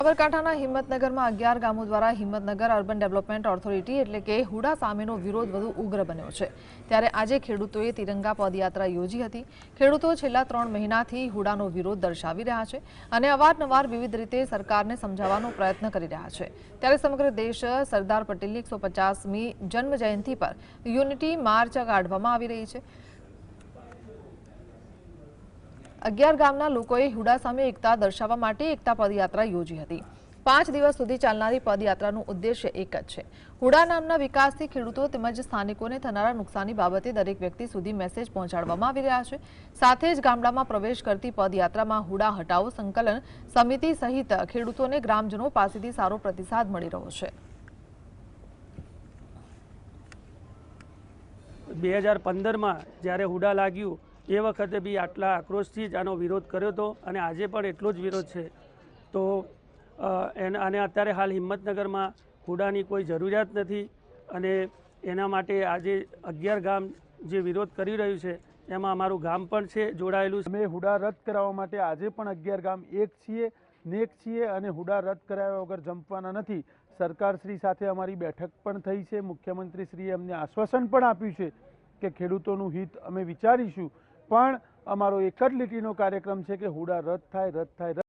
સાબરકાંઠાના હિંમતનગરમાં 11 ગામો દ્વારા હિંમતનગર અર્બન ડેવલપમેન્ટ ઓથોરિટી એટલે કે હુડા સામેનો વિરોધ વધુ ઉગ્ર બન્યો છે। ત્યારે આજે ખેડૂતોએ તિરંગા પદયાત્રા યોજી હતી। ખેડૂતો છેલ્લા 3 મહિનાથી હુડાનો વિરોધ દર્શાવી રહ્યા છે અને અવારનવાર વિવિધ રીતે સરકારને સમજાવવાનો પ્રયત્ન કરી રહ્યા છે। ત્યારે સમગ્ર દેશ સરદાર પટેલની 150મી જન્મજયંતિ પર યુનિટી માર્ચ કાઢવામાં આવી રહી છે। 11 ગામના લોકોએ હુડા સામે એકતા દર્શાવવા માટે એકતા પદયાત્રા યોજી હતી। 5 દિવસ સુધી ચાલનારી પદયાત્રાનું ઉદ્દેશ્ય એક જ છે। હુડા નામના વિકાસથી ખેડૂતો તેમજ સ્થાનિકોને થનારા નુકસાની બાબતે દરેક વ્યક્તિ સુધી મેસેજ પહોંચાડવામાં આવી રહ્યા છે। સાથે જ ગામડામાં પ્રવેશ કરતી પદયાત્રામાં હુડા હટાવો સંકલન સમિતિ સહિત ખેડૂતોને ગ્રામજનો પાસેથી સારો પ્રતિસાદ મળી રહ્યો છે। 2015માં જ્યારે હુડા લાગ્યું એ વખતે બી આટલા આક્રોશથી જ આનો વિરોધ કર્યો હતો અને આજે પણ એટલો જ વિરોધ છે। તો અને અત્યારે હાલ હિંમતનગરમાં હુડાની કોઈ જરૂરિયાત નથી અને એના માટે આજે 11 ગામ જે વિરોધ કરી રહ્યું છે એમાં અમારું ગામ પણ છે જોડાયેલું। અમે હુડા રદ કરાવવા માટે આજે પણ 11 ગામ એક છીએ, નેક છીએ અને હુડા રદ કરાવ્યા વગર જંપવાના નથી। સરકારશ્રી સાથે અમારી બેઠક પણ થઈ છે। મુખ્યમંત્રીશ્રીએ અમને આશ્વાસન પણ આપ્યું છે કે ખેડૂતોનું હિત અમે વિચારીશું, પણ અમારો એક જ લીટીનો કાર્યક્રમ છે કે હુડા રદ થાય, રદ થાય।